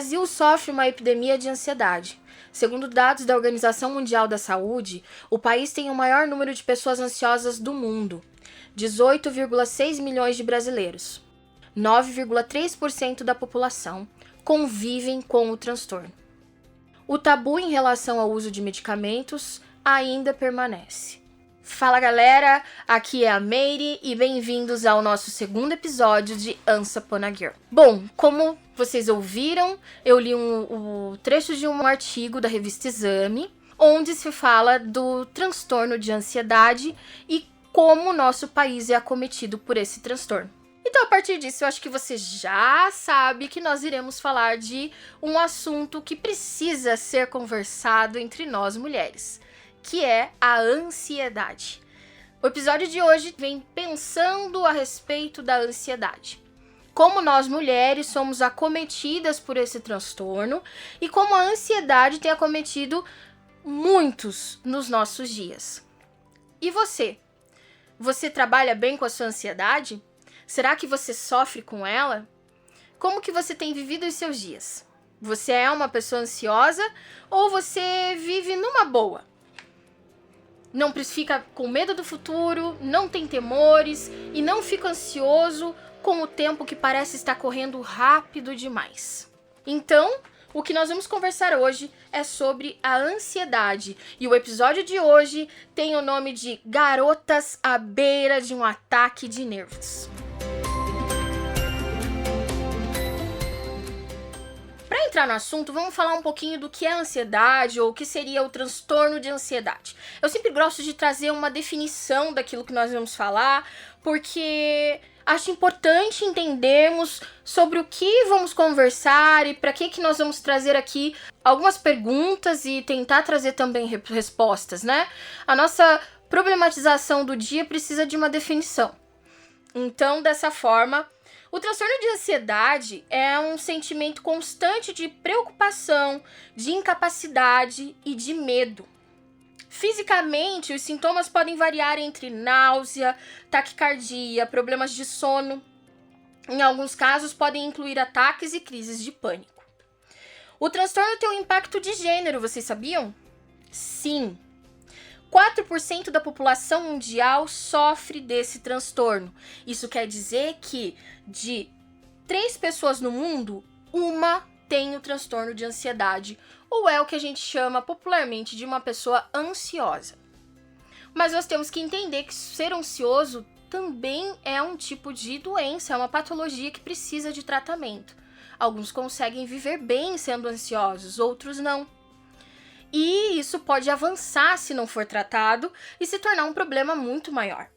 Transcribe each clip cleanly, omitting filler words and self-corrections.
Brasil sofre uma epidemia de ansiedade. Segundo dados da Organização Mundial da Saúde, o país tem o maior número de pessoas ansiosas do mundo, 18,6 milhões de brasileiros. 9,3% da população convivem com o transtorno. O tabu em relação ao uso de medicamentos ainda permanece. Fala galera, aqui é a Meire e bem-vindos ao nosso segundo episódio de Once Upon a Girl. Bom, como vocês ouviram, eu li o trecho de um artigo da revista Exame, onde se fala do transtorno de ansiedade e como o nosso país é acometido por esse transtorno. Então, a partir disso, eu acho que você já sabe que nós iremos falar de um assunto que precisa ser conversado entre nós mulheres, que é a ansiedade. O episódio de hoje vem pensando a respeito da ansiedade. Como nós mulheres somos acometidas por esse transtorno e como a ansiedade tem acometido muitos nos nossos dias. E você? Você trabalha bem com a sua ansiedade? Será que você sofre com ela? Como que você tem vivido os seus dias? Você é uma pessoa ansiosa ou você vive numa boa? Não fica com medo do futuro, não tem temores e não fica ansioso com o tempo que parece estar correndo rápido demais. Então, o que nós vamos conversar hoje é sobre a ansiedade. E o episódio de hoje tem o nome de Garotas à beira de um ataque de nervos. Para entrar no assunto, vamos falar um pouquinho do que é ansiedade ou o que seria o transtorno de ansiedade. Eu sempre gosto de trazer uma definição daquilo que nós vamos falar, porque acho importante entendermos sobre o que vamos conversar e para que nós vamos trazer aqui algumas perguntas e tentar trazer também respostas, né? A nossa problematização do dia precisa de uma definição. Então, dessa forma, o transtorno de ansiedade é um sentimento constante de preocupação, de incapacidade e de medo. Fisicamente, os sintomas podem variar entre náusea, taquicardia, problemas de sono. Em alguns casos, podem incluir ataques e crises de pânico. O transtorno tem um impacto de gênero, vocês sabiam? Sim. 4% da população mundial sofre desse transtorno. Isso quer dizer que de 3 pessoas no mundo, uma tem o transtorno de ansiedade, ou é o que a gente chama popularmente de uma pessoa ansiosa. Mas nós temos que entender que ser ansioso também é um tipo de doença, é uma patologia que precisa de tratamento. Alguns conseguem viver bem sendo ansiosos, outros não. E isso pode avançar se não for tratado e se tornar um problema muito maior.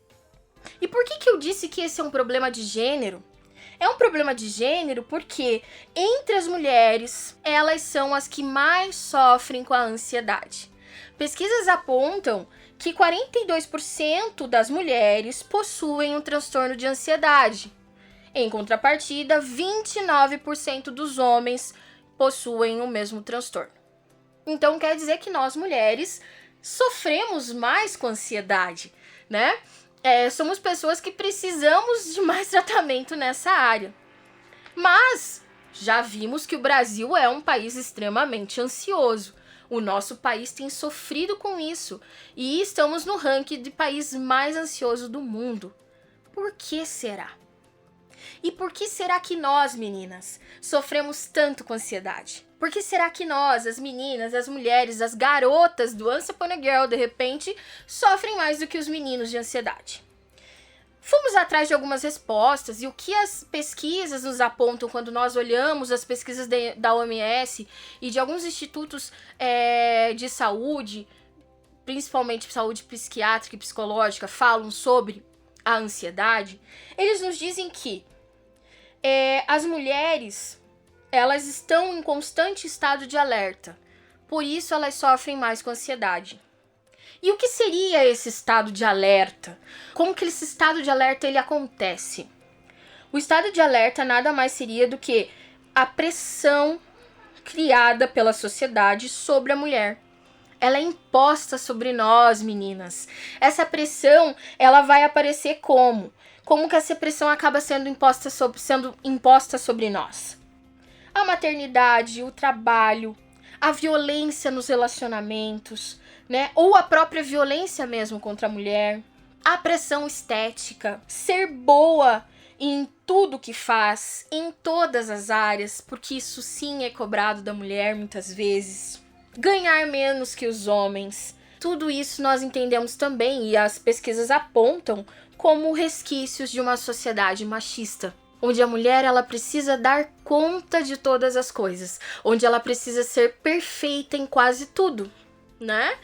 E por que eu disse que esse é um problema de gênero? É um problema de gênero porque entre as mulheres, elas são as que mais sofrem com a ansiedade. Pesquisas apontam que 42% das mulheres possuem um transtorno de ansiedade. Em contrapartida, 29% dos homens possuem o mesmo transtorno. Então quer dizer que nós mulheres sofremos mais com ansiedade, né? Somos pessoas que precisamos de mais tratamento nessa área. Mas já vimos que o Brasil é um país extremamente ansioso. O nosso país tem sofrido com isso e estamos no ranking de país mais ansioso do mundo. Por que será? E por que será que nós, meninas, sofremos tanto com ansiedade? Por que será que nós, as meninas, as mulheres, as garotas do Once Upon a Girl, de repente, sofrem mais do que os meninos de ansiedade? Fomos atrás de algumas respostas e o que as pesquisas nos apontam quando nós olhamos as pesquisas da OMS e de alguns institutos de saúde, principalmente saúde psiquiátrica e psicológica, falam sobre a ansiedade, eles nos dizem que as mulheres, elas estão em constante estado de alerta, por isso elas sofrem mais com ansiedade. E o que seria esse estado de alerta? Como que esse estado de alerta ele acontece? O estado de alerta nada mais seria do que a pressão criada pela sociedade sobre a mulher. Ela é imposta sobre nós, meninas. Essa pressão, ela vai aparecer como? Como que essa pressão acaba sendo imposta sobre nós? a maternidade, o trabalho, a violência nos relacionamentos, né? Ou a própria violência mesmo contra a mulher, a pressão estética, ser boa em tudo que faz, em todas as áreas, porque isso sim é cobrado da mulher muitas vezes, ganhar menos que os homens. Tudo isso nós entendemos também, e as pesquisas apontam, como resquícios de uma sociedade machista, onde a mulher ela precisa dar conta de todas as coisas, onde ela precisa ser perfeita em quase tudo, né?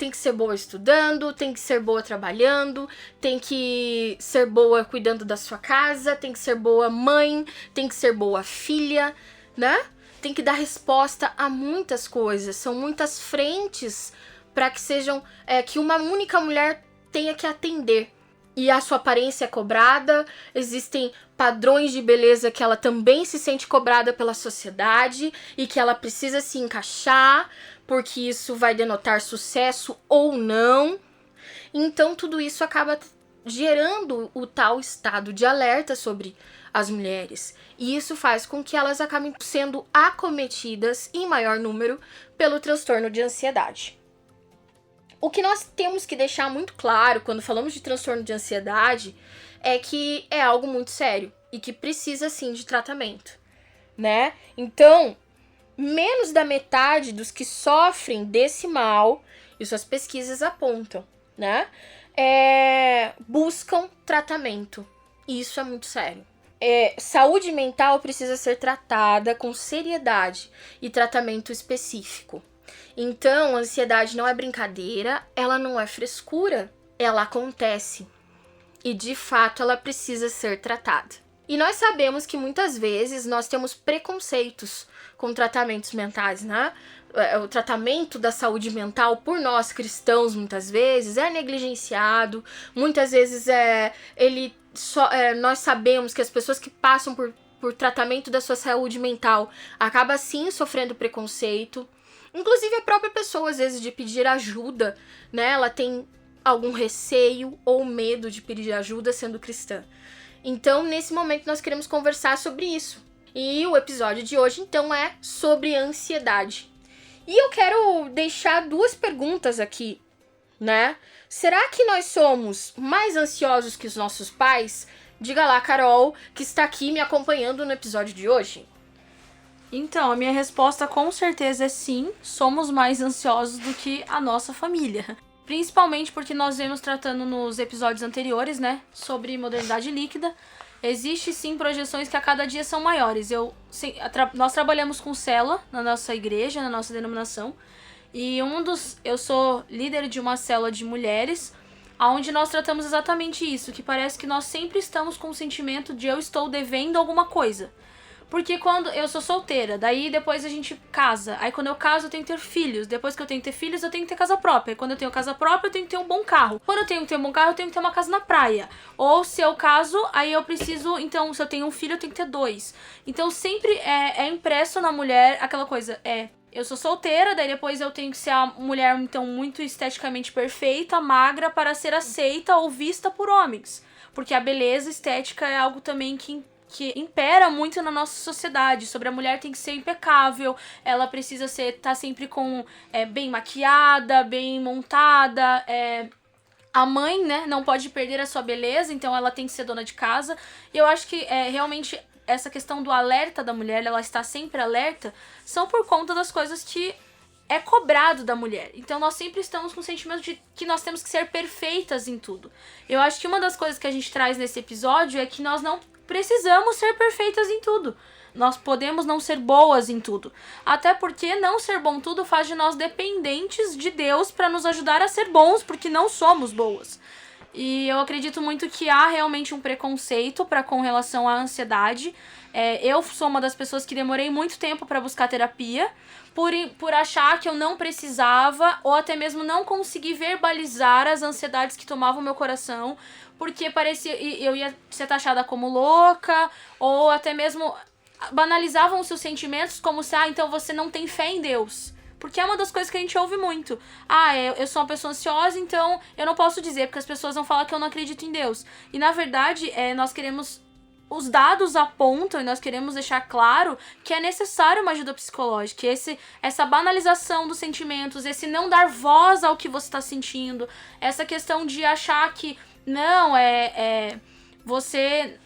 Tem que ser boa estudando, tem que ser boa trabalhando, tem que ser boa cuidando da sua casa, tem que ser boa mãe, tem que ser boa filha, né? Tem que dar resposta a muitas coisas, são muitas frentes para que sejam, que uma única mulher tenha que atender. E a sua aparência é cobrada, existem padrões de beleza que ela também se sente cobrada pela sociedade e que ela precisa se encaixar, porque isso vai denotar sucesso ou não. Então tudo isso acaba gerando o tal estado de alerta sobre as mulheres. E isso faz com que elas acabem sendo acometidas em maior número pelo transtorno de ansiedade. O que nós temos que deixar muito claro quando falamos de transtorno de ansiedade é que é algo muito sério e que precisa sim de tratamento, né? Então, menos da metade dos que sofrem desse mal, isso as pesquisas apontam, né? Buscam tratamento. E isso é muito sério. Saúde mental precisa ser tratada com seriedade e tratamento específico. Então, a ansiedade não é brincadeira, ela não é frescura, ela acontece. E, de fato, ela precisa ser tratada. E nós sabemos que, muitas vezes, nós temos preconceitos com tratamentos mentais, né? O tratamento da saúde mental, por nós cristãos, muitas vezes, é negligenciado. Muitas vezes, nós sabemos que as pessoas que passam por tratamento da sua saúde mental acabam, sim, sofrendo preconceito. Inclusive a própria pessoa, às vezes, de pedir ajuda, né? Ela tem algum receio ou medo de pedir ajuda sendo cristã. Então, nesse momento, nós queremos conversar sobre isso. E o episódio de hoje, então, é sobre ansiedade. E eu quero deixar 2 perguntas aqui, né? Será que nós somos mais ansiosos que os nossos pais? Diga lá, Carol, que está aqui me acompanhando no episódio de hoje. Então, a minha resposta com certeza é sim, somos mais ansiosos do que a nossa família. Principalmente porque nós vemos tratando nos episódios anteriores, né, sobre modernidade líquida. Existe sim projeções que a cada dia são maiores. Nós trabalhamos com célula na nossa igreja, na nossa denominação. E eu sou líder de uma célula de mulheres, onde nós tratamos exatamente isso, que parece que nós sempre estamos com o sentimento de eu estou devendo alguma coisa. Porque quando eu sou solteira, daí depois a gente casa. Aí quando eu caso eu tenho que ter filhos. Depois que eu tenho que ter filhos eu tenho que ter casa própria. E quando eu tenho casa própria eu tenho que ter um bom carro. Quando eu tenho que ter um bom carro eu tenho que ter uma casa na praia. Ou se eu caso, aí eu preciso... Então, se eu tenho um filho eu tenho que ter 2. Então sempre é impresso na mulher aquela coisa. Eu sou solteira, daí depois eu tenho que ser a mulher então muito esteticamente perfeita, magra, para ser aceita ou vista por homens. Porque a beleza estética é algo também que impera muito na nossa sociedade. Sobre a mulher tem que ser impecável, ela precisa estar sempre bem maquiada, bem montada, a mãe, né, não pode perder a sua beleza, então ela tem que ser dona de casa. E eu acho que realmente essa questão do alerta da mulher, ela está sempre alerta, são por conta das coisas que é cobrado da mulher. Então nós sempre estamos com o sentimento de que nós temos que ser perfeitas em tudo. Eu acho que uma das coisas que a gente traz nesse episódio é que nós não precisamos ser perfeitas em tudo. Nós podemos não ser boas em tudo. Até porque não ser bom em tudo faz de nós dependentes de Deus para nos ajudar a ser bons, porque não somos boas. E eu acredito muito que há realmente um preconceito com relação à ansiedade. Eu sou uma das pessoas que demorei muito tempo para buscar terapia, por achar que eu não precisava, ou até mesmo não conseguir verbalizar as ansiedades que tomavam meu coração, porque parecia eu ia ser taxada como louca, ou até mesmo banalizavam os seus sentimentos como se, então você não tem fé em Deus. Porque é uma das coisas que a gente ouve muito. Eu sou uma pessoa ansiosa, então eu não posso dizer, porque as pessoas vão falar que eu não acredito em Deus. E na verdade, nós queremos os dados apontam, e nós queremos deixar claro, que é necessário uma ajuda psicológica. Essa banalização dos sentimentos, esse não dar voz ao que você está sentindo, essa questão de achar que não, você,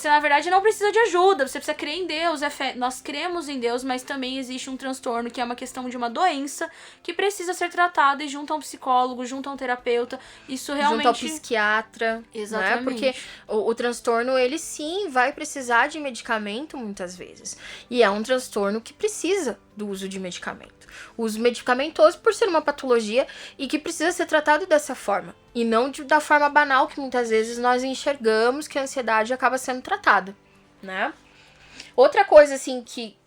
na verdade, não precisa de ajuda, você precisa crer em Deus. Nós cremos em Deus, mas também existe um transtorno, que é uma questão de uma doença, que precisa ser tratada, e junto a um psicólogo, junto a um terapeuta, isso realmente... Junto ao psiquiatra, exatamente. Né? Porque o transtorno, ele sim vai precisar de medicamento muitas vezes. E é um transtorno que precisa do uso de medicamento. Uso medicamentoso por ser uma patologia e que precisa ser tratado dessa forma. E não da forma banal que muitas vezes nós enxergamos que a ansiedade acaba sendo tratada, né? Outra coisa, assim, que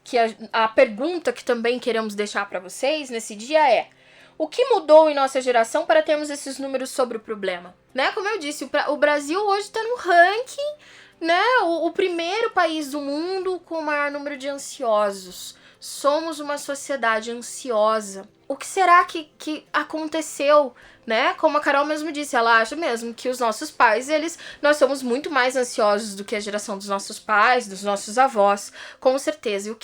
a pergunta que também queremos deixar para vocês nesse dia é: o que mudou em nossa geração para termos esses números sobre o problema? Né? Como eu disse, o Brasil hoje está no ranking, né? O primeiro país do mundo com o maior número de ansiosos. Somos uma sociedade ansiosa. O que será que aconteceu, né? Como a Carol mesmo disse, ela acha mesmo que os nossos pais, nós somos muito mais ansiosos do que a geração dos nossos pais, dos nossos avós, com certeza. E o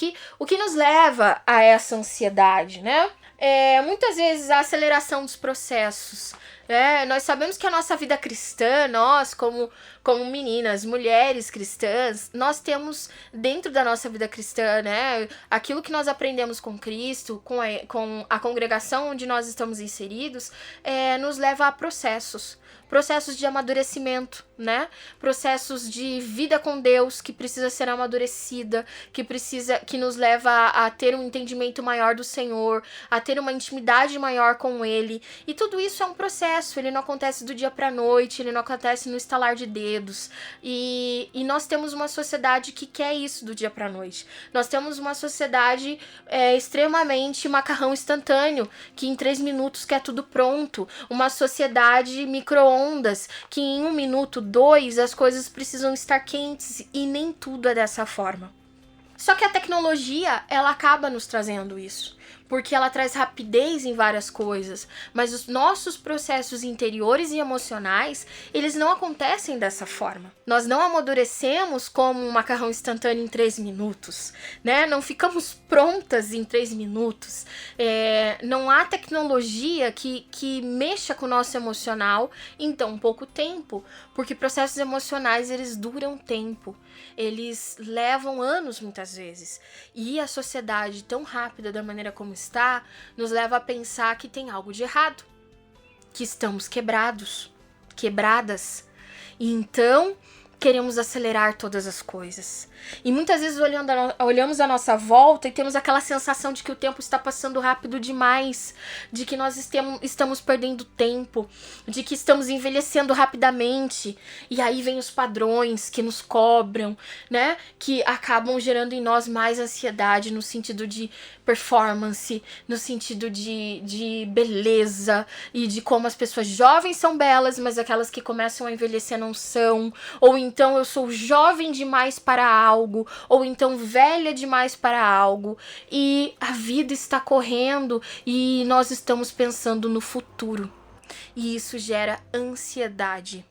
que nos leva a essa ansiedade, né? Muitas vezes a aceleração dos processos. Nós sabemos que a nossa vida cristã, nós como meninas, mulheres cristãs, nós temos dentro da nossa vida cristã, né, aquilo que nós aprendemos com Cristo, com a congregação onde nós estamos inseridos, nos leva a processos de amadurecimento, né? Processos de vida com Deus que precisa ser amadurecida, que nos leva a ter um entendimento maior do Senhor, a ter uma intimidade maior com Ele. E tudo isso é um processo, ele não acontece do dia pra noite, ele não acontece no estalar de dedos. E nós temos uma sociedade que quer isso do dia pra noite. Nós temos uma sociedade extremamente macarrão instantâneo, que em 3 minutos quer tudo pronto. Uma sociedade micro-ondas, que em 1 minuto, 2, as coisas precisam estar quentes, e nem tudo é dessa forma. Só que a tecnologia, ela acaba nos trazendo isso, porque ela traz rapidez em várias coisas, mas os nossos processos interiores e emocionais, eles não acontecem dessa forma. Nós não amadurecemos como um macarrão instantâneo em 3 minutos, né? Não ficamos prontas em 3 minutos. Não há tecnologia que mexa com o nosso emocional em tão pouco tempo, porque processos emocionais, eles duram tempo. Eles levam anos muitas vezes. E a sociedade tão rápida da maneira como está, nos leva a pensar que tem algo de errado. Que estamos quebradas. E então, queremos acelerar todas as coisas. E muitas vezes olhamos à nossa volta e temos aquela sensação de que o tempo está passando rápido demais, de que nós estamos perdendo tempo, de que estamos envelhecendo rapidamente. E aí vem os padrões que nos cobram, né? Que acabam gerando em nós mais ansiedade no sentido de performance, no sentido de beleza e de como as pessoas jovens são belas, mas aquelas que começam a envelhecer não são. Ou então eu sou jovem demais para algo, ou então velha demais para algo, e a vida está correndo e nós estamos pensando no futuro, e isso gera ansiedade.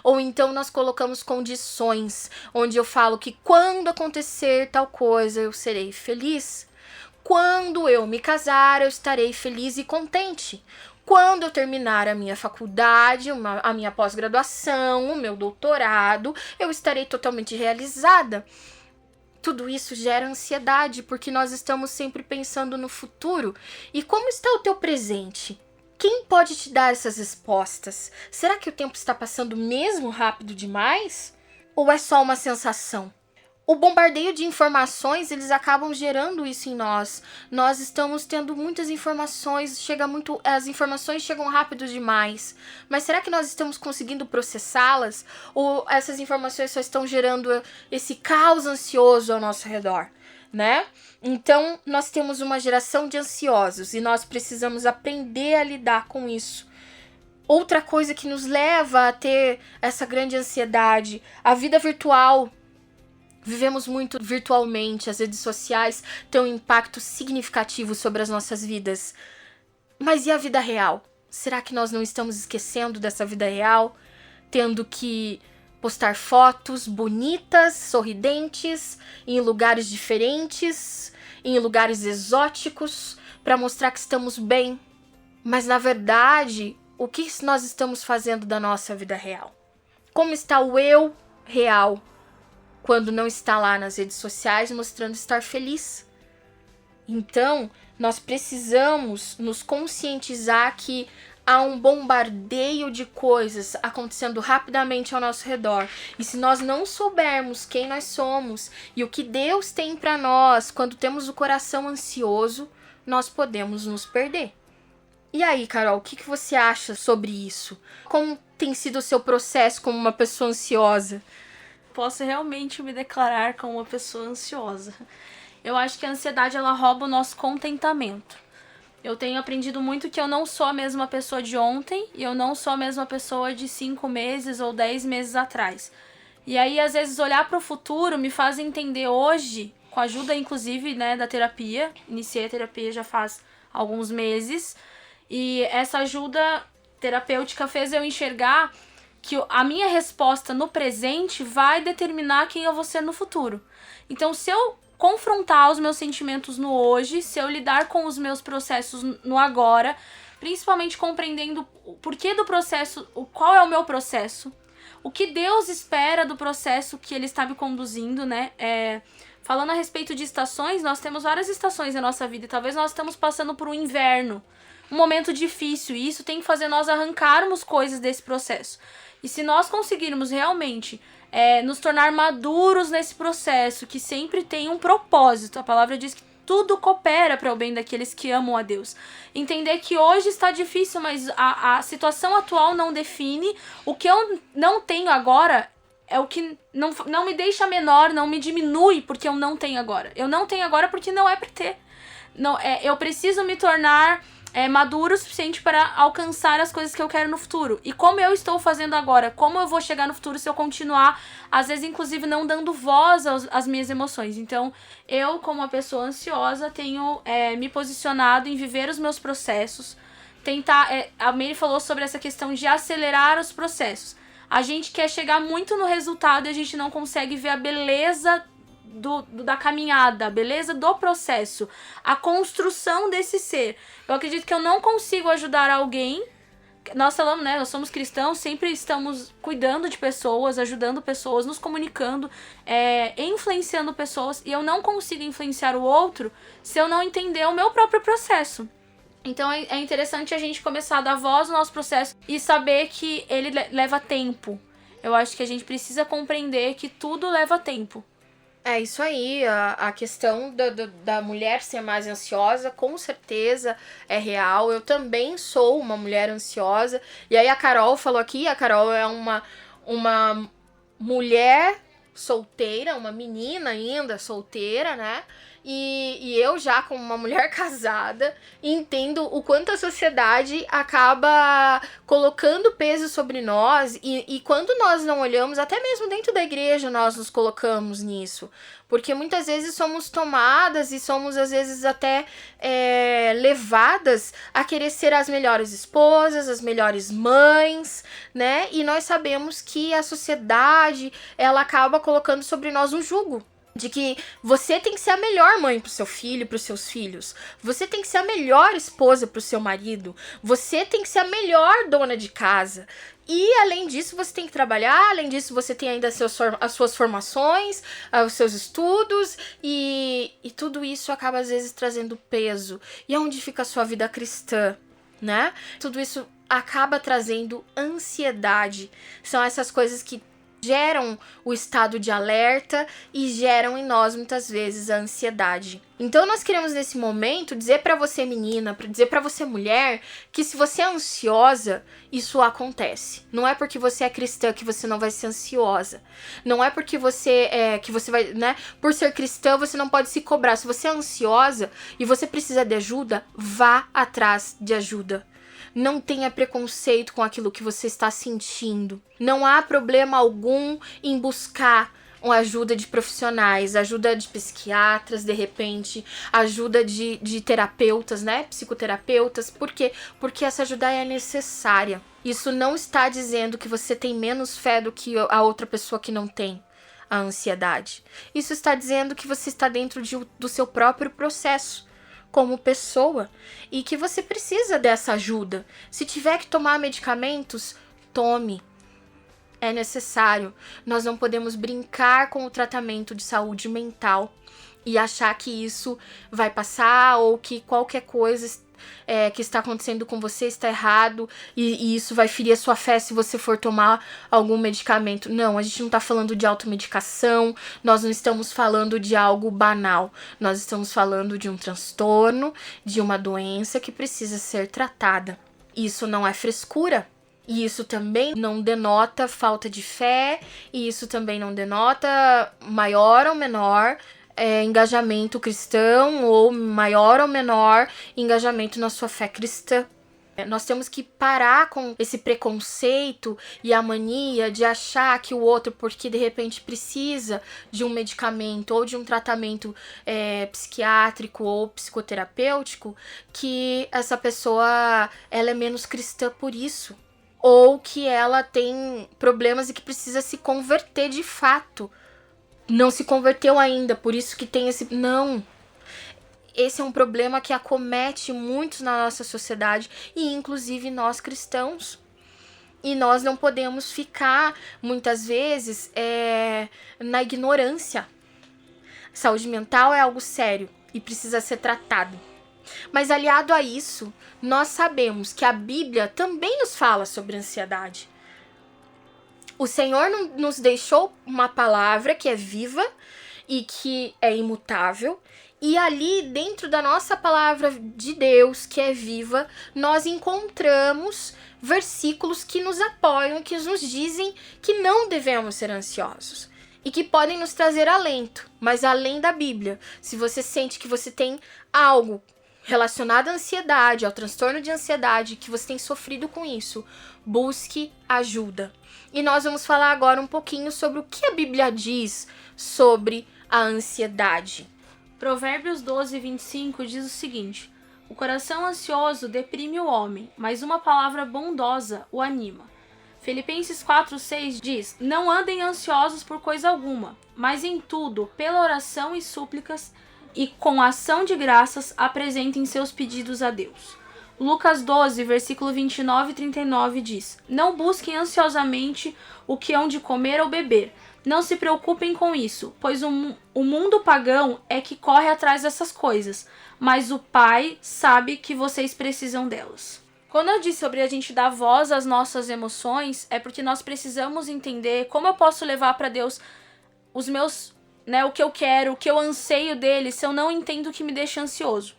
Ou então nós colocamos condições, onde eu falo que quando acontecer tal coisa eu serei feliz, quando eu me casar eu estarei feliz e contente, quando eu terminar a minha faculdade, a minha pós-graduação, o meu doutorado, eu estarei totalmente realizada. Tudo isso gera ansiedade, porque nós estamos sempre pensando no futuro. E como está o teu presente? Quem pode te dar essas respostas? Será que o tempo está passando mesmo rápido demais? Ou é só uma sensação? O bombardeio de informações, eles acabam gerando isso em nós. Nós estamos tendo muitas informações, as informações chegam rápido demais. Mas será que nós estamos conseguindo processá-las? Ou essas informações só estão gerando esse caos ansioso ao nosso redor, né? Então, nós temos uma geração de ansiosos e nós precisamos aprender a lidar com isso. Outra coisa que nos leva a ter essa grande ansiedade, a vida virtual. Vivemos muito virtualmente, as redes sociais têm um impacto significativo sobre as nossas vidas. Mas e a vida real? Será que nós não estamos esquecendo dessa vida real? Tendo que postar fotos bonitas, sorridentes, em lugares diferentes, em lugares exóticos, para mostrar que estamos bem. Mas na verdade, o que nós estamos fazendo da nossa vida real? Como está o eu real quando não está lá nas redes sociais mostrando estar feliz? Então, nós precisamos nos conscientizar que há um bombardeio de coisas acontecendo rapidamente ao nosso redor. E se nós não soubermos quem nós somos e o que Deus tem para nós quando temos o coração ansioso, nós podemos nos perder. E aí, Carol, o que você acha sobre isso? Como tem sido o seu processo como uma pessoa ansiosa? Posso realmente me declarar como uma pessoa ansiosa. Eu acho que a ansiedade, ela rouba o nosso contentamento. Eu tenho aprendido muito que eu não sou a mesma pessoa de ontem e eu não sou a mesma pessoa de 5 meses ou 10 meses atrás. E aí, às vezes, olhar para o futuro me faz entender hoje, com a ajuda, inclusive, né, da terapia. Iniciei a terapia já faz alguns meses. E essa ajuda terapêutica fez eu enxergar que a minha resposta no presente vai determinar quem eu vou ser no futuro. Então, se eu confrontar os meus sentimentos no hoje, se eu lidar com os meus processos no agora, principalmente compreendendo o porquê do processo, qual é o meu processo, o que Deus espera do processo que Ele está me conduzindo, né? Falando a respeito de estações, nós temos várias estações na nossa vida e talvez nós estamos passando por um inverno, um momento difícil, e isso tem que fazer nós arrancarmos coisas desse processo. E se nós conseguirmos realmente nos tornar maduros nesse processo, que sempre tem um propósito, a palavra diz que tudo coopera para o bem daqueles que amam a Deus. Entender que hoje está difícil, mas a situação atual não define. O que eu não tenho agora é o que não me deixa menor, não me diminui porque eu não tenho agora. Eu não tenho agora porque não é para ter. Não, eu preciso me tornar maduro o suficiente para alcançar as coisas que eu quero no futuro. E como eu estou fazendo agora? Como eu vou chegar no futuro se eu continuar, às vezes, inclusive, não dando voz às minhas emoções? Então, eu, como uma pessoa ansiosa, tenho me posicionado em viver os meus processos. Tentar... a Mary falou sobre essa questão de acelerar os processos. A gente quer chegar muito no resultado e a gente não consegue ver a beleza da caminhada, a beleza do processo, a construção desse ser. Eu acredito que eu não consigo ajudar alguém. Nós falamos, né? Nós somos cristãos, sempre estamos cuidando de pessoas, ajudando pessoas, nos comunicando, influenciando pessoas, e eu não consigo influenciar o outro se eu não entender o meu próprio processo. Então é interessante a gente começar a dar voz ao nosso processo e saber que ele leva tempo. Eu acho que a gente precisa compreender que tudo leva tempo. É isso aí, a questão da mulher ser mais ansiosa, com certeza é real. Eu também sou uma mulher ansiosa. E aí a Carol falou aqui, a Carol é uma mulher solteira, uma menina ainda solteira, né? E eu já, como uma mulher casada, entendo o quanto a sociedade acaba colocando peso sobre nós e quando nós não olhamos, até mesmo dentro da igreja nós nos colocamos nisso. Porque muitas vezes somos tomadas e somos às vezes até levadas a querer ser as melhores esposas, as melhores mães, né? E nós sabemos que a sociedade, ela acaba colocando sobre nós um jugo. De que você tem que ser a melhor mãe pro seu filho, pros seus filhos. Você tem que ser a melhor esposa pro seu marido. Você tem que ser a melhor dona de casa. E, além disso, você tem que trabalhar. Além disso, você tem ainda as suas formações, os seus estudos. E tudo isso acaba, às vezes, trazendo peso. E onde fica a sua vida cristã, né? Tudo isso acaba trazendo ansiedade. São essas coisas que geram o estado de alerta e geram em nós muitas vezes a ansiedade. Então nós queremos nesse momento dizer pra você menina, dizer pra você mulher, que se você é ansiosa, isso acontece. Não é porque você é cristã que você não vai ser ansiosa. Não é porque você vai, né, por ser cristã você não pode se cobrar. Se você é ansiosa e você precisa de ajuda, vá atrás de ajuda. Não tenha preconceito com aquilo que você está sentindo. Não há problema algum em buscar uma ajuda de profissionais, ajuda de psiquiatras, de repente, ajuda de terapeutas, né? Psicoterapeutas. Por quê? Porque essa ajuda é necessária. Isso não está dizendo que você tem menos fé do que a outra pessoa que não tem a ansiedade. Isso está dizendo que você está dentro do seu próprio processo como pessoa e que você precisa dessa ajuda. Se tiver que tomar medicamentos, tome. É necessário. Nós não podemos brincar com o tratamento de saúde mental e achar que isso vai passar ou que qualquer coisa que está acontecendo com você está errado e isso vai ferir a sua fé se você for tomar algum medicamento. Não, a gente não está falando de automedicação, nós não estamos falando de algo banal. Nós estamos falando de um transtorno, de uma doença que precisa ser tratada. Isso não é frescura. E isso também não denota falta de fé, e isso também não denota maior ou menor engajamento cristão, ou maior ou menor engajamento na sua fé cristã. Nós temos que parar com esse preconceito e a mania de achar que o outro, porque de repente precisa de um medicamento ou de um tratamento psiquiátrico ou psicoterapêutico, que essa pessoa ela é menos cristã por isso. Ou que ela tem problemas e que precisa se converter de fato. Não se converteu ainda, por isso que tem esse... Não. Esse é um problema que acomete muitos na nossa sociedade, e inclusive nós cristãos. E nós não podemos ficar, muitas vezes, na ignorância. Saúde mental é algo sério e precisa ser tratado. Mas aliado a isso, nós sabemos que a Bíblia também nos fala sobre ansiedade. O Senhor nos deixou uma palavra que é viva e que é imutável. E ali, dentro da nossa palavra de Deus, que é viva, nós encontramos versículos que nos apoiam, que nos dizem que não devemos ser ansiosos. E que podem nos trazer alento. Mas além da Bíblia, se você sente que você tem algo relacionado à ansiedade, ao transtorno de ansiedade, que você tem sofrido com isso, busque ajuda. E nós vamos falar agora um pouquinho sobre o que a Bíblia diz sobre a ansiedade. Provérbios 12, 25 diz o seguinte: o coração ansioso deprime o homem, mas uma palavra bondosa o anima. Filipenses 4, 6 diz: não andem ansiosos por coisa alguma, mas em tudo, pela oração e súplicas, e com ação de graças apresentem seus pedidos a Deus. Lucas 12, versículo 29 e 39 diz: não busquem ansiosamente o que hão de comer ou beber. Não se preocupem com isso, pois o mundo pagão é que corre atrás dessas coisas, mas o Pai sabe que vocês precisam delas. Quando eu disse sobre a gente dar voz às nossas emoções, é porque nós precisamos entender como eu posso levar para Deus os meus, o que eu quero, o que eu anseio dele, se eu não entendo o que me deixa ansioso.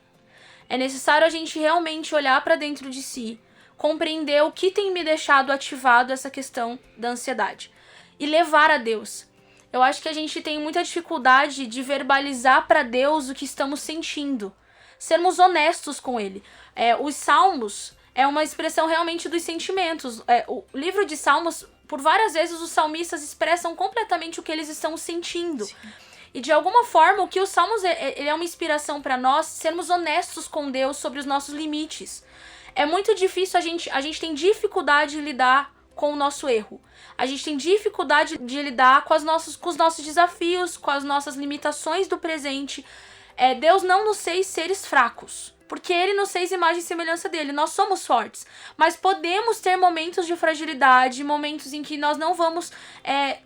É necessário a gente realmente olhar para dentro de si, compreender o que tem me deixado ativado essa questão da ansiedade e levar a Deus. Eu acho que a gente tem muita dificuldade de verbalizar para Deus o que estamos sentindo, sermos honestos com ele. Os Salmos é uma expressão realmente dos sentimentos. O livro de Salmos, por várias vezes os salmistas expressam completamente o que eles estão sentindo. Sim. E de alguma forma, o que os Salmos ele é uma inspiração para nós sermos honestos com Deus sobre os nossos limites. É muito difícil, a gente tem dificuldade de lidar com o nosso erro. A gente tem dificuldade de lidar com os nossos desafios, com as nossas limitações do presente. Deus não nos fez seres fracos, porque Ele nos fez imagem e semelhança dele. Nós somos fortes, mas podemos ter momentos de fragilidade, momentos em que nós não vamos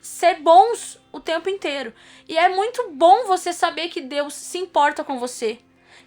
ser bons o tempo inteiro. E é muito bom você saber que Deus se importa com você,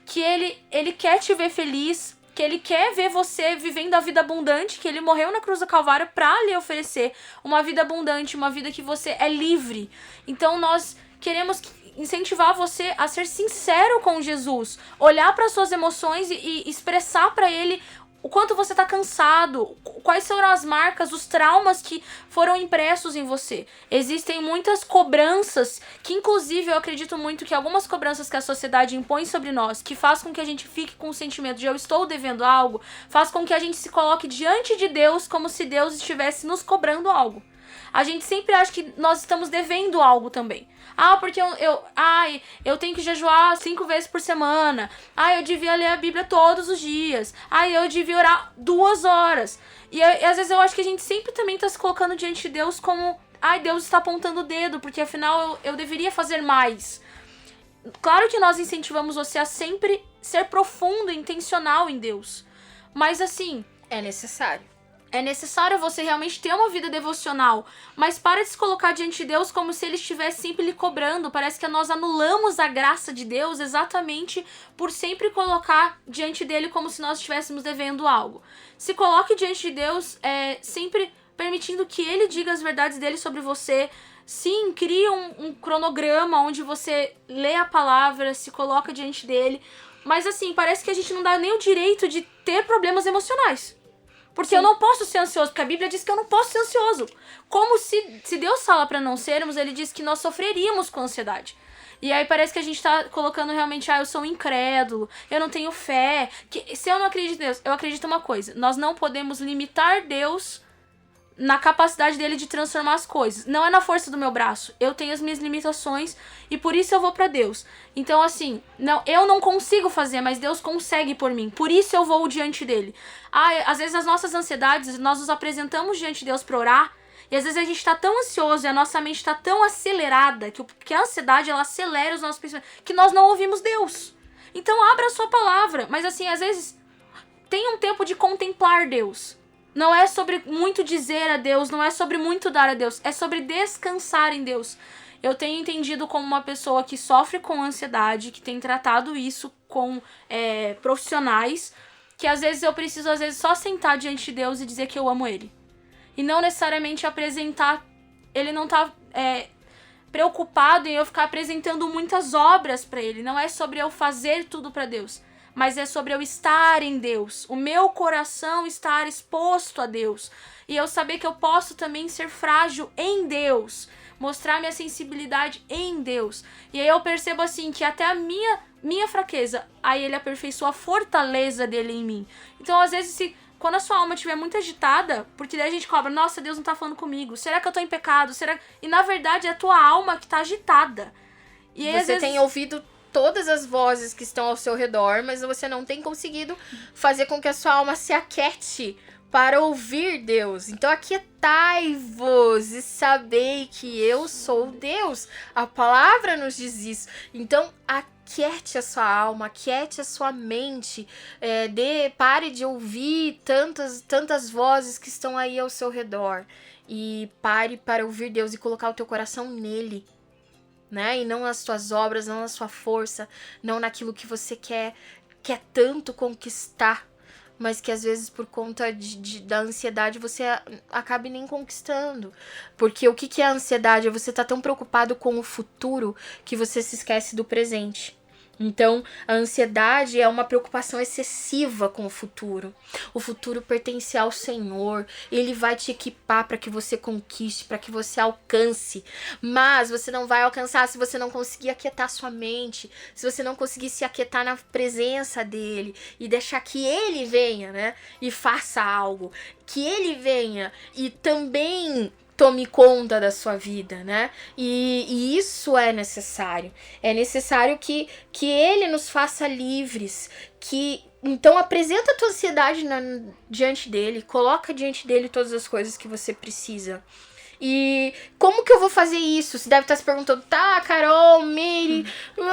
que Ele quer te ver feliz, que Ele quer ver você vivendo a vida abundante, que Ele morreu na cruz do Calvário para lhe oferecer uma vida abundante, uma vida que você é livre. Então nós queremos incentivar você a ser sincero com Jesus, olhar para suas emoções e expressar para Ele o quanto você está cansado, quais foram as marcas, os traumas que foram impressos em você. Existem muitas cobranças, que inclusive eu acredito muito que algumas cobranças que a sociedade impõe sobre nós, que faz com que a gente fique com o sentimento de eu estou devendo algo, faz com que a gente se coloque diante de Deus como se Deus estivesse nos cobrando algo. a gente sempre acha que nós estamos devendo algo também. Porque eu tenho que jejuar 5 vezes por semana. Eu devia ler a Bíblia todos os dias. Eu devia orar 2 horas. E às vezes eu acho que a gente sempre também tá se colocando diante de Deus como... Deus está apontando o dedo, porque afinal eu deveria fazer mais. Claro que nós incentivamos você a sempre ser profundo e intencional em Deus. Mas assim... É necessário. É necessário você realmente ter uma vida devocional. Mas para de se colocar diante de Deus como se Ele estivesse sempre lhe cobrando. Parece que nós anulamos a graça de Deus exatamente por sempre colocar diante dele como se nós estivéssemos devendo algo. Se coloque diante de Deus sempre permitindo que Ele diga as verdades dele sobre você. Sim, crie um cronograma onde você lê a palavra, se coloca diante dele. Mas assim, parece que a gente não dá nem o direito de ter problemas emocionais. Porque Sim. Eu não posso ser ansioso, porque a Bíblia diz que eu não posso ser ansioso. Como se Deus fala pra não sermos, ele diz que nós sofreríamos com ansiedade. E aí parece que a gente tá colocando realmente, eu sou um incrédulo, eu não tenho fé. Se eu não acredito em Deus, eu acredito em uma coisa. Nós não podemos limitar Deus na capacidade dele de transformar as coisas. Não é na força do meu braço. Eu tenho as minhas limitações e por isso eu vou pra Deus. Então assim, eu não consigo fazer, mas Deus consegue por mim. Por isso eu vou diante dele. Às vezes as nossas ansiedades, nós nos apresentamos diante de Deus pra orar. E às vezes a gente tá tão ansioso e a nossa mente tá tão acelerada que a ansiedade, ela acelera os nossos pensamentos, que nós não ouvimos Deus. Então abra a sua palavra. Mas assim, às vezes tem um tempo de contemplar Deus. Não é sobre muito dizer a Deus, não é sobre muito dar a Deus, é sobre descansar em Deus. Eu tenho entendido como uma pessoa que sofre com ansiedade, que tem tratado isso com profissionais, que às vezes eu preciso só sentar diante de Deus e dizer que eu amo Ele. E não necessariamente apresentar, Ele não tá preocupado em eu ficar apresentando muitas obras pra Ele, não é sobre eu fazer tudo pra Deus. Mas é sobre eu estar em Deus, o meu coração estar exposto a Deus. E eu saber que eu posso também ser frágil em Deus, mostrar minha sensibilidade em Deus. E aí eu percebo assim que até a minha fraqueza, aí ele aperfeiçoa a fortaleza dele em mim. Então às vezes quando a sua alma estiver muito agitada, porque daí a gente cobra, nossa, Deus não tá falando comigo, será que eu tô em pecado? E na verdade é a tua alma que tá agitada. E aí, você tem ouvido todas as vozes que estão ao seu redor, mas você não tem conseguido fazer com que a sua alma se aquiete para ouvir Deus. Então aquietai-vos e sabei que eu sou Deus. A palavra nos diz isso. Então aquiete a sua alma, aquiete a sua mente, pare de ouvir tantas vozes que estão aí ao seu redor e pare para ouvir Deus e colocar o teu coração nele. Né? E não nas suas obras, não na sua força, não naquilo que você quer tanto conquistar, mas que às vezes por conta da ansiedade você acabe nem conquistando. Porque o que é a ansiedade? É você estar tão preocupado com o futuro que você se esquece do presente. Então, a ansiedade é uma preocupação excessiva com o futuro. O futuro pertence ao Senhor. Ele vai te equipar para que você conquiste, para que você alcance. Mas você não vai alcançar se você não conseguir aquietar sua mente, se você não conseguir se aquietar na presença dele e deixar que ele venha, né? E faça algo. Que ele venha e também tome conta da sua vida, né? E isso é necessário. É necessário que ele nos faça livres. Então apresenta a tua ansiedade diante dele. Coloca diante dele todas as coisas que você precisa. E como que eu vou fazer isso? Você deve estar se perguntando, tá, Carol, Mary,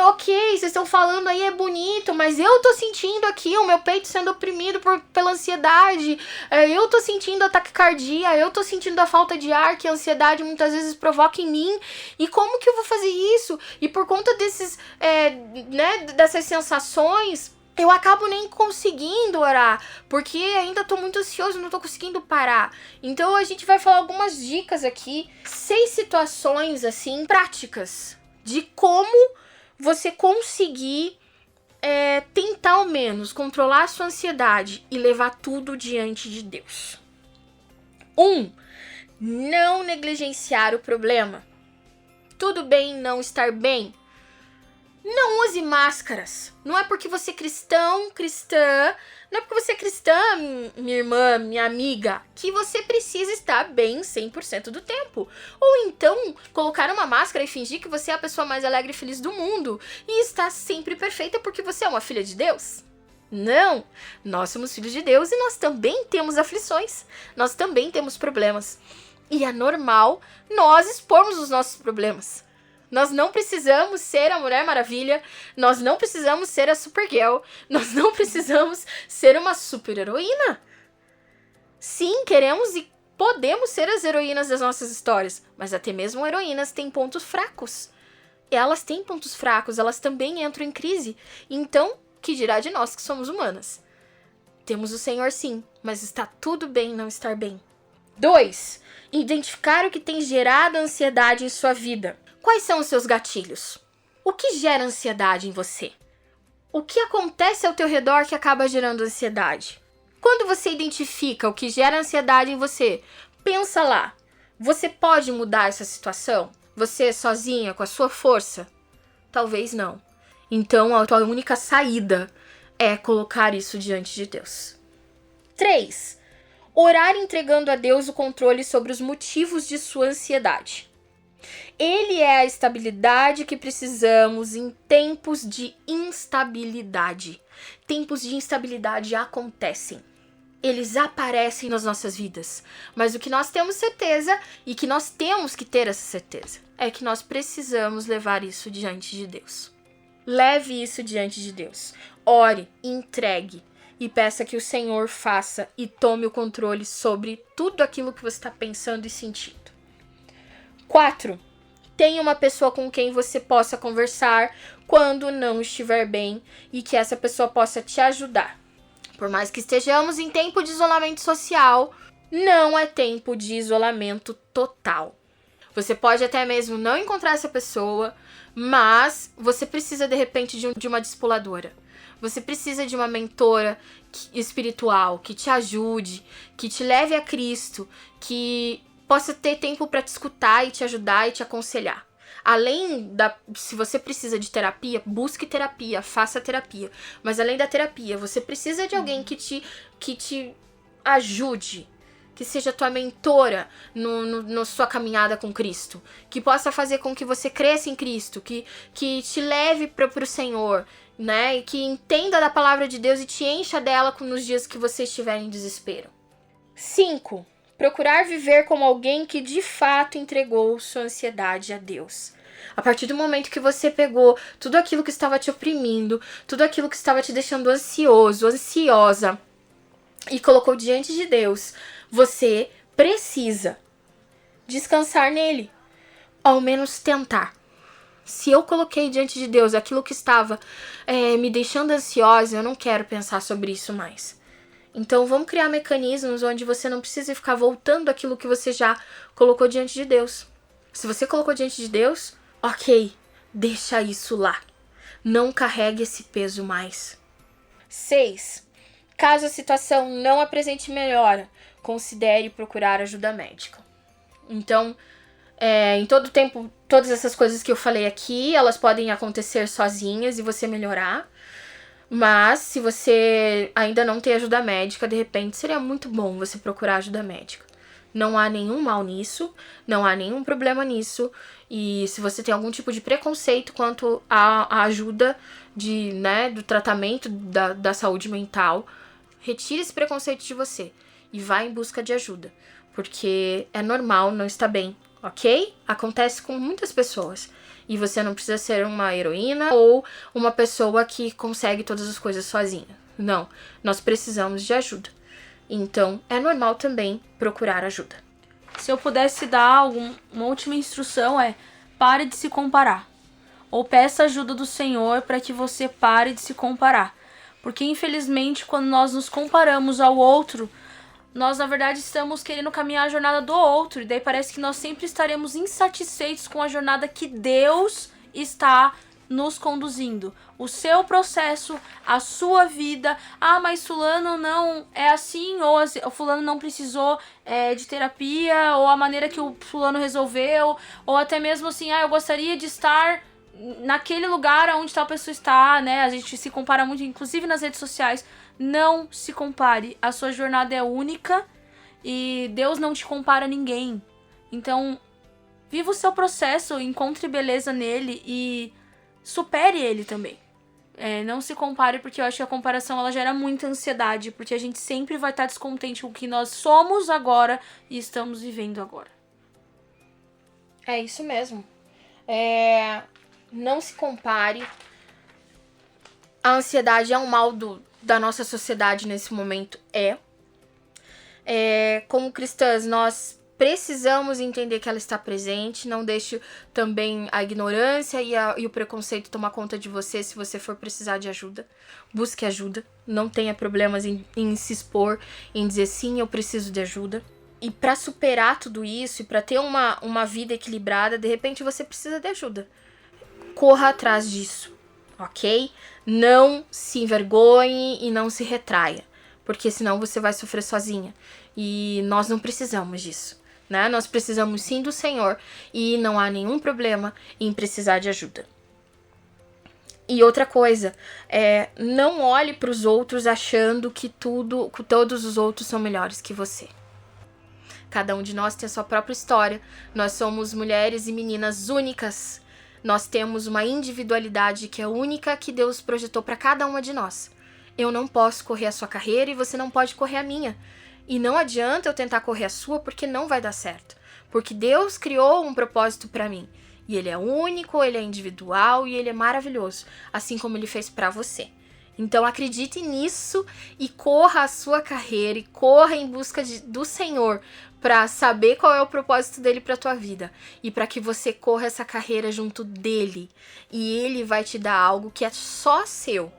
ok, vocês estão falando aí, é bonito, mas eu tô sentindo aqui o meu peito sendo oprimido pela ansiedade, eu tô sentindo a taquicardia, eu tô sentindo a falta de ar que a ansiedade muitas vezes provoca em mim, e como que eu vou fazer isso? E por conta dessas sensações, eu acabo nem conseguindo orar, porque ainda tô muito ansioso, não tô conseguindo parar. Então a gente vai falar algumas dicas aqui, 6 situações assim, práticas, de como você conseguir tentar ao menos controlar a sua ansiedade e levar tudo diante de Deus. 1. Não negligenciar o problema. Tudo bem não estar bem? Não use máscaras. Não é porque você é cristão, cristã, não é porque você é cristã, minha irmã, minha amiga, que você precisa estar bem 100% do tempo. Ou então, colocar uma máscara e fingir que você é a pessoa mais alegre e feliz do mundo e está sempre perfeita porque você é uma filha de Deus. Não, nós somos filhos de Deus e nós também temos aflições, nós também temos problemas. E é normal nós expormos os nossos problemas. Nós não precisamos ser a Mulher Maravilha, nós não precisamos ser a Supergirl, nós não precisamos ser uma super-heroína. Sim, queremos e podemos ser as heroínas das nossas histórias, mas até mesmo heroínas têm pontos fracos. Elas têm pontos fracos, elas também entram em crise. Então, que dirá de nós que somos humanas? Temos o Senhor sim, mas está tudo bem não estar bem. 2. Identificar o que tem gerado ansiedade em sua vida. Quais são os seus gatilhos? O que gera ansiedade em você? O que acontece ao teu redor que acaba gerando ansiedade? Quando você identifica o que gera ansiedade em você, pensa lá. Você pode mudar essa situação? Você sozinha, com a sua força? Talvez não. Então, a tua única saída é colocar isso diante de Deus. 3. Orar entregando a Deus o controle sobre os motivos de sua ansiedade. Ele é a estabilidade que precisamos em tempos de instabilidade. Tempos de instabilidade acontecem. Eles aparecem nas nossas vidas. Mas o que nós temos certeza, e que nós temos que ter essa certeza, é que nós precisamos levar isso diante de Deus. Leve isso diante de Deus. Ore, entregue e peça que o Senhor faça e tome o controle sobre tudo aquilo que você está pensando e sentindo. 4. Tenha uma pessoa com quem você possa conversar quando não estiver bem e que essa pessoa possa te ajudar. Por mais que estejamos em tempo de isolamento social, não é tempo de isolamento total. Você pode até mesmo não encontrar essa pessoa, mas você precisa de repente de uma discipuladora. Você precisa de uma mentora espiritual que te ajude, que te leve a Cristo, que possa ter tempo para te escutar e te ajudar e te aconselhar. Se você precisa de terapia, busque terapia, faça terapia. Mas além da terapia, você precisa de alguém que te ajude, que seja tua mentora na sua caminhada com Cristo, que possa fazer com que você cresça em Cristo, que te leve para o Senhor, né? E que entenda da palavra de Deus e te encha dela nos dias que você estiver em desespero. 5. Procurar viver como alguém que de fato entregou sua ansiedade a Deus. A partir do momento que você pegou tudo aquilo que estava te oprimindo, tudo aquilo que estava te deixando ansioso, ansiosa, e colocou diante de Deus, você precisa descansar nele. Ao menos tentar. Se eu coloquei diante de Deus aquilo que estava me deixando ansiosa, eu não quero pensar sobre isso mais. Então vamos criar mecanismos onde você não precisa ficar voltando aquilo que você já colocou diante de Deus. Se você colocou diante de Deus, ok, deixa isso lá. Não carregue esse peso mais. 6. Caso a situação não apresente melhora, considere procurar ajuda médica. Então, em todo tempo, todas essas coisas que eu falei aqui, elas podem acontecer sozinhas e você melhorar. Mas, se você ainda não tem ajuda médica, de repente, seria muito bom você procurar ajuda médica. Não há nenhum mal nisso, não há nenhum problema nisso. E se você tem algum tipo de preconceito quanto à ajuda do tratamento da saúde mental, retire esse preconceito de você e vá em busca de ajuda. Porque é normal não estar bem, ok? Acontece com muitas pessoas. E você não precisa ser uma heroína ou uma pessoa que consegue todas as coisas sozinha. Não, nós precisamos de ajuda. Então, é normal também procurar ajuda. Se eu pudesse dar uma última instrução pare de se comparar. Ou peça ajuda do Senhor para que você pare de se comparar. Porque, infelizmente, quando nós nos comparamos ao outro, nós, na verdade, estamos querendo caminhar a jornada do outro. E daí parece que nós sempre estaremos insatisfeitos com a jornada que Deus está nos conduzindo. O seu processo, a sua vida. Ah, mas fulano não é assim, ou o fulano não precisou de terapia, ou a maneira que o fulano resolveu, ou até mesmo assim, eu gostaria de estar naquele lugar onde tal pessoa está, né? A gente se compara muito, inclusive nas redes sociais. Não se compare. A sua jornada é única e Deus não te compara a ninguém. Então, viva o seu processo, encontre beleza nele e supere ele também. Não se compare, porque eu acho que a comparação ela gera muita ansiedade, porque a gente sempre vai estar descontente com o que nós somos agora e estamos vivendo agora. É isso mesmo. Não se compare. A ansiedade é um mal da nossa sociedade nesse momento. Como cristãs, nós precisamos entender que ela está presente. Não deixe também a ignorância e o preconceito tomar conta de você se você for precisar de ajuda. Busque ajuda. Não tenha problemas em se expor, em dizer sim, eu preciso de ajuda. E para superar tudo isso e para ter uma vida equilibrada, de repente você precisa de ajuda. Corra atrás disso, ok? Não se envergonhe e não se retraia, porque senão você vai sofrer sozinha. E nós não precisamos disso, né? Nós precisamos sim do Senhor e não há nenhum problema em precisar de ajuda. E outra coisa, não olhe para os outros achando que todos os outros são melhores que você. Cada um de nós tem a sua própria história. Nós somos mulheres e meninas únicas. Nós temos uma individualidade que é única, que Deus projetou para cada uma de nós. Eu não posso correr a sua carreira e você não pode correr a minha. E não adianta eu tentar correr a sua, porque não vai dar certo. Porque Deus criou um propósito para mim. E ele é único, ele é individual e ele é maravilhoso. Assim como ele fez para você. Então acredite nisso e corra a sua carreira e corra em busca do Senhor para saber qual é o propósito dele para tua vida e para que você corra essa carreira junto dele e ele vai te dar algo que é só seu,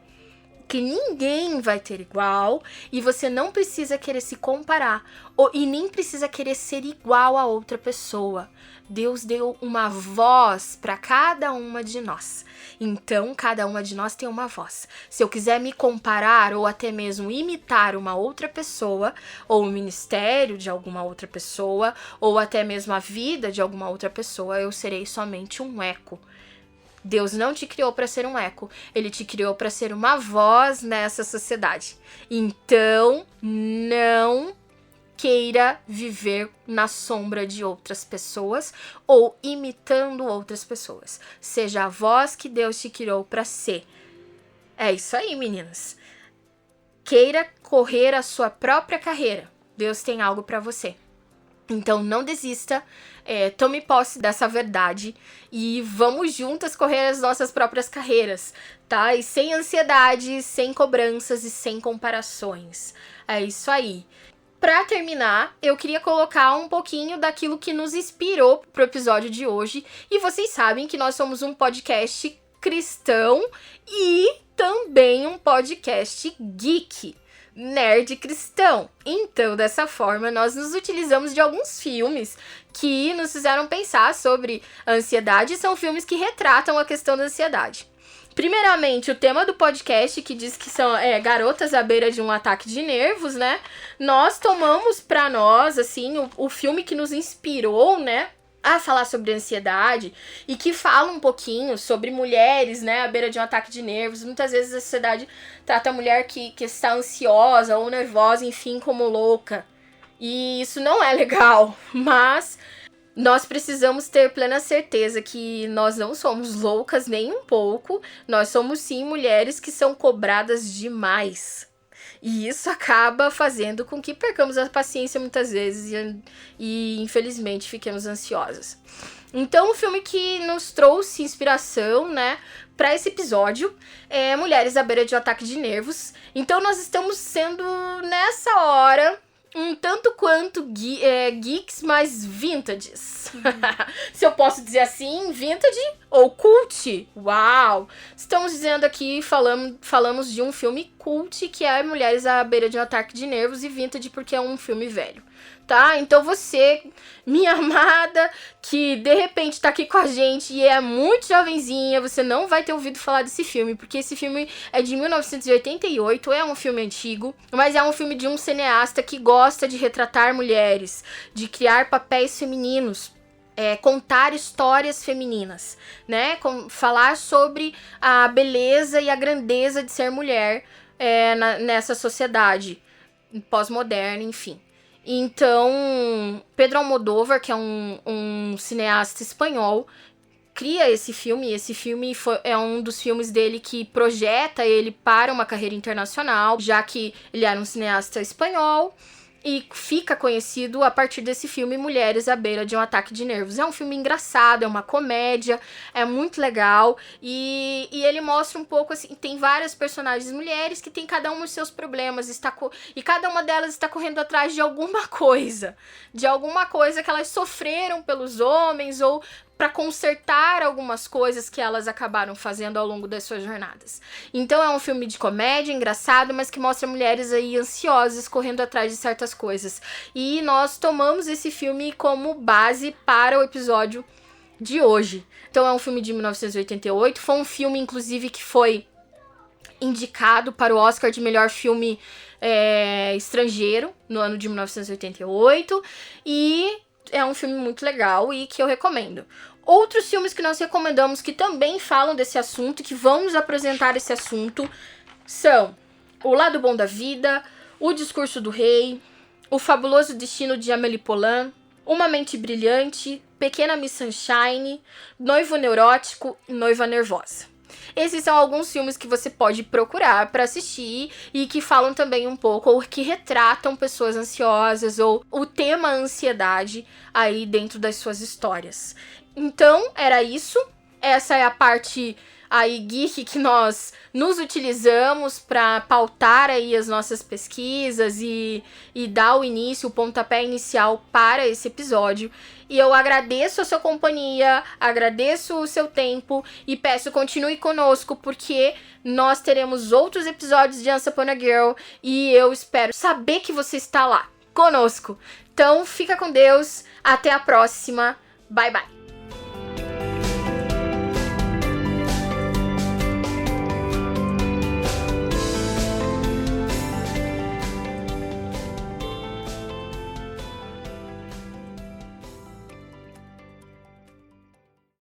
que ninguém vai ter igual e você não precisa querer se comparar e nem precisa querer ser igual a outra pessoa. Deus deu uma voz para cada uma de nós. Então, cada uma de nós tem uma voz. Se eu quiser me comparar ou até mesmo imitar uma outra pessoa, ou o ministério de alguma outra pessoa, ou até mesmo a vida de alguma outra pessoa, eu serei somente um eco. Deus não te criou para ser um eco, ele te criou para ser uma voz nessa sociedade. Então, não queira viver na sombra de outras pessoas ou imitando outras pessoas. Seja a voz que Deus te criou para ser. É isso aí, meninas. Queira correr a sua própria carreira. Deus tem algo para você. Então não desista, tome posse dessa verdade e vamos juntas correr as nossas próprias carreiras, tá? E sem ansiedade, sem cobranças e sem comparações. É isso aí. Pra terminar, eu queria colocar um pouquinho daquilo que nos inspirou pro episódio de hoje. E vocês sabem que nós somos um podcast cristão e também um podcast geek, nerd cristão. Então, dessa forma, nós nos utilizamos de alguns filmes que nos fizeram pensar sobre a ansiedade. São filmes que retratam a questão da ansiedade. Primeiramente, o tema do podcast, que diz que são garotas à beira de um ataque de nervos, né? Nós tomamos pra nós, assim, o filme que nos inspirou, né? A falar sobre ansiedade e que fala um pouquinho sobre mulheres, né, à beira de um ataque de nervos. Muitas vezes a sociedade trata a mulher que está ansiosa ou nervosa, enfim, como louca. E isso não é legal, mas nós precisamos ter plena certeza que nós não somos loucas nem um pouco. Nós somos sim mulheres que são cobradas demais. E isso acaba fazendo com que percamos a paciência muitas vezes e infelizmente fiquemos ansiosas. Então o filme que nos trouxe inspiração, né, para esse episódio é Mulheres à Beira de um Ataque de Nervos. Então nós estamos sendo nessa hora um tanto quanto geeks, mas vintages. Se eu posso dizer assim, vintage ou cult. Uau! Estamos dizendo aqui, falamos de um filme cult, que é Mulheres à Beira de um Ataque de Nervos, e vintage porque é um filme velho, tá? Então você, minha amada, que de repente tá aqui com a gente e é muito jovenzinha, você não vai ter ouvido falar desse filme, porque esse filme é de 1988, é um filme antigo, mas é um filme de um cineasta que gosta de retratar mulheres, de criar papéis femininos. contar histórias femininas, né? Falar sobre a beleza e a grandeza de ser mulher nessa sociedade pós-moderna, enfim. Então, Pedro Almodóvar, que é um cineasta espanhol, cria esse filme, e esse filme é um dos filmes dele que projeta ele para uma carreira internacional, já que ele era um cineasta espanhol, e fica conhecido a partir desse filme Mulheres à Beira de um Ataque de Nervos. É um filme engraçado, é uma comédia, é muito legal, e ele mostra um pouco, assim, tem várias personagens mulheres que tem cada um os seus problemas, e cada uma delas está correndo atrás de alguma coisa que elas sofreram pelos homens, ou para consertar algumas coisas que elas acabaram fazendo ao longo das suas jornadas. Então é um filme de comédia, engraçado, mas que mostra mulheres aí ansiosas, correndo atrás de certas coisas. E nós tomamos esse filme como base para o episódio de hoje. Então é um filme de 1988, foi um filme, inclusive, que foi indicado para o Oscar de melhor filme estrangeiro no ano de 1988, e é um filme muito legal e que eu recomendo. Outros filmes que nós recomendamos que também falam desse assunto, que vão nos apresentar esse assunto, são O Lado Bom da Vida, O Discurso do Rei, O Fabuloso Destino de Amélie Poulain, Uma Mente Brilhante, Pequena Miss Sunshine, Noivo Neurótico e Noiva Nervosa. Esses são alguns filmes que você pode procurar para assistir e que falam também um pouco, ou que retratam pessoas ansiosas, ou o tema ansiedade aí dentro das suas histórias. Então, era isso. Essa é a parte aí geek que nós nos utilizamos para pautar aí as nossas pesquisas e dar o início, o pontapé inicial para esse episódio. E eu agradeço a sua companhia, agradeço o seu tempo e peço continue conosco, porque nós teremos outros episódios de Once Upon a Girl e eu espero saber que você está lá conosco. Então, fica com Deus, até a próxima, bye bye!